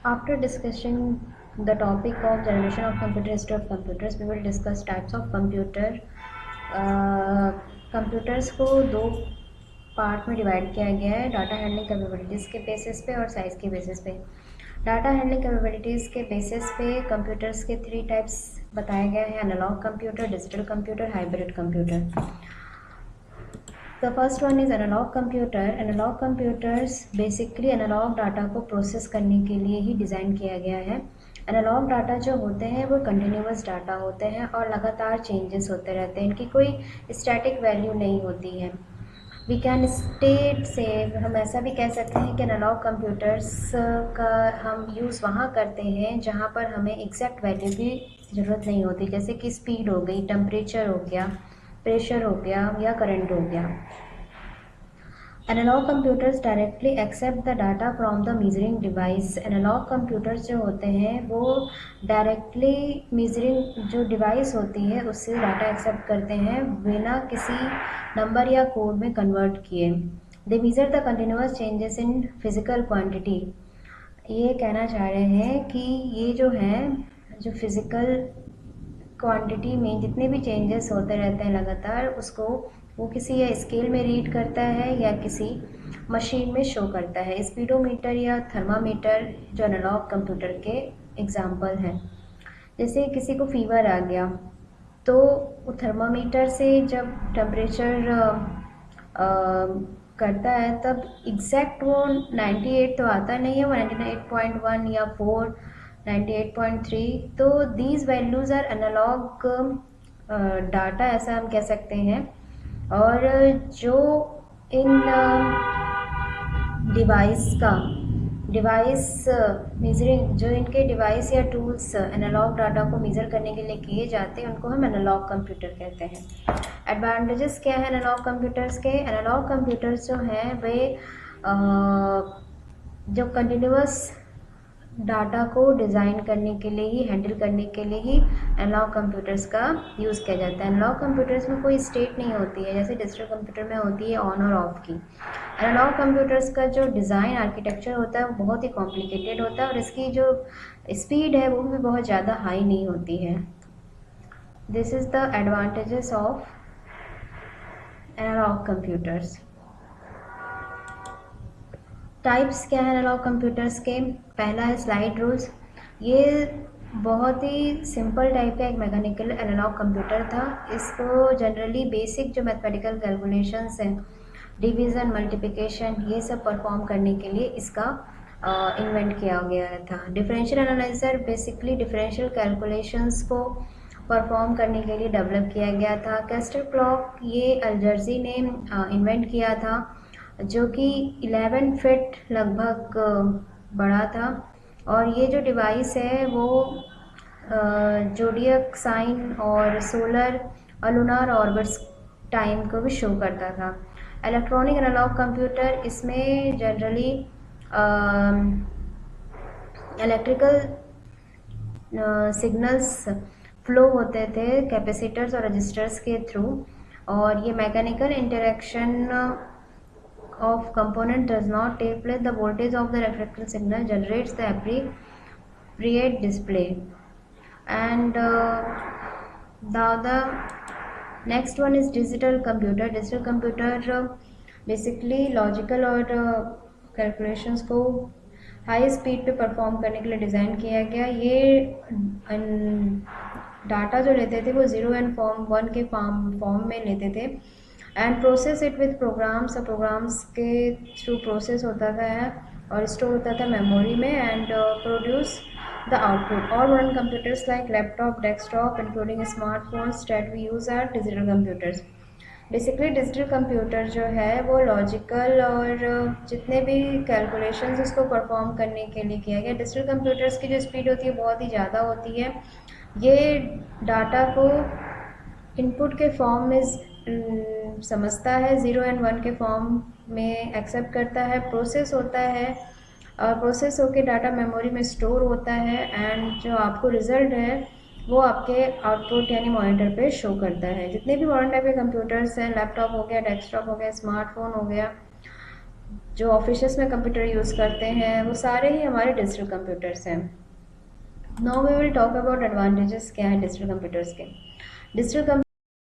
After discussing the topic of generation of computer, history of computers, we will discuss types of computer. Computers को दो part में divide किया गया है, data handling capabilities के basis पे और साइज़ के बेसिस पे। डाटा हैंडलिंग कैपेबिलिटीज़ के बेसिस पे कंप्यूटर्स के 3 टाइप्स बताए गए हैं: analogue computer, digital computer, hybrid computer. The first one is analogue computer. Analogue computers basically analogue data को प्रोसेस करने के लिए ही डिज़ाइन किया गया है। एनालॉग डाटा जो होते हैं वो कंटिन्यूअस डाटा होते हैं और लगातार चेंजेस होते रहते हैं, इनकी कोई स्टैटिक वैल्यू नहीं होती है। वी कैन स्टेट से हम ऐसा भी कह सकते हैं कि एनालॉग कंप्यूटर्स का हम यूज़ वहाँ करते हैं जहाँ पर हमें एग्जैक्ट वैल्यू की ज़रूरत नहीं होती, जैसे कि स्पीड हो गई, टेम्परेचर हो गया, प्रेशर हो गया या करंट हो गया। Analogue computers directly accept the data from the measuring device. Analogue computers जो होते हैं वो डायरेक्टली मीजरिंग जो डिवाइस होती है उससे डाटा एक्सेप्ट करते हैं बिना किसी नंबर या कोड में कन्वर्ट किए। They measure the continuous changes in physical quantity. ये कहना चाह रहे हैं कि ये जो है जो फिजिकल क्वांटिटी में जितने भी चेंजेस होते रहते हैं लगातार, उसको वो किसी या स्केल में रीड करता है या किसी मशीन में शो करता है। स्पीडोमीटर या थर्मामीटर जो एनालॉग कंप्यूटर के एग्जाम्पल हैं। जैसे किसी को फीवर आ गया तो वो थर्मामीटर से जब टेम्परेचर करता है तब एग्जैक्ट वो 98 तो आता नहीं है, वो 98.1 या 4, 98.3। तो these values are analogue data, ऐसा हम कह सकते हैं। और जो इन डिवाइस मेजरिंग, जो इनके डिवाइस या टूल्स एनालॉग डाटा को मेज़र करने के लिए किए जाते हैं, उनको हम एनालॉग कंप्यूटर कहते हैं। एडवांटेजेस क्या है एनालॉग कंप्यूटर्स के? एनालॉग कंप्यूटर्स जो हैं वे जो कंटिन्यूअस डाटा को डिज़ाइन करने के लिए ही, हैंडल करने के लिए ही एनालॉग कंप्यूटर्स का यूज़ किया जाता है। एनालॉग कंप्यूटर्स में कोई स्टेट नहीं होती है जैसे डिजिटल कंप्यूटर में होती है ऑन और ऑफ की। एनालॉग कंप्यूटर्स का जो डिज़ाइन आर्किटेक्चर होता है वो बहुत ही कॉम्प्लिकेटेड होता है और इसकी जो स्पीड है वो भी बहुत ज़्यादा हाई नहीं होती है। This is the advantages of analogue computers. Types क्या है एनालॉग कंप्यूटर्स के? पहला है स्लाइड रूल्स। ये बहुत ही सिंपल टाइप का एक मैकेनिकल एनालॉग कंप्यूटर था। इसको जनरली बेसिक जो मैथमेटिकल कैलकुलेशंस हैं, डिवीज़न, मल्टीप्लिकेशन, ये सब परफॉर्म करने के लिए इसका इन्वेंट किया गया था। Differential analyser basically differential calculations को परफॉर्म करने के लिए डेवलप किया गया था। कैस्टर क्लॉक ये अल्जर्जी ने इन्वेंट किया था, जो कि 11 फीट लगभग बड़ा था। और ये जो डिवाइस है वो जोडियक साइन और सोलर और लूनार ऑर्बिट्स टाइम को भी शो करता था। इलेक्ट्रॉनिक एनालॉग कंप्यूटर, इसमें जनरली इलेक्ट्रिकल सिग्नल्स फ्लो होते थे कैपेसिटर्स और रजिस्टर्स के थ्रू, और ये mechanical interaction of component does not take place. The voltage of the electrical signal generates the appropriate display. And the next one is digital computer. Digital computer basically logical और calculations को high speed पे perform करने के लिए design किया गया। ये data जो लेते थे वो 0 एंड 1 के फॉर्म में लेते थे and process it with programs. Programs के थ्रू प्रोसेस होता था और स्टोर होता था मेमोरी में and produce the output. All modern computers like laptop, desktop including smartphones that we use are digital computers. Basically digital computer जो है वो लॉजिकल और जितने भी कैलकुलेशंस उसको परफॉर्म करने के लिए किया गया। डिजिटल कंप्यूटर्स की जो स्पीड होती है बहुत ही ज़्यादा होती है। ये डाटा को इनपुट के फॉर्म में समझता है, 0 एंड 1 के फॉर्म में एक्सेप्ट करता है, प्रोसेस होता है और प्रोसेस होकर डाटा मेमोरी में स्टोर होता है एंड जो आपको रिज़ल्ट है वो आपके आउटपुट यानी मॉनिटर पे शो करता है। जितने भी मॉडर्न टाइप के कंप्यूटर्स हैं, लैपटॉप हो गया, डेस्कटॉप हो गया, स्मार्टफोन हो गया, जो ऑफिसेस में कंप्यूटर यूज़ करते हैं वो सारे ही हमारे डिजिटल कंप्यूटर्स हैं। Now we will talk about advantages क्या है डिजिटल कंप्यूटर्स के। डिजिटल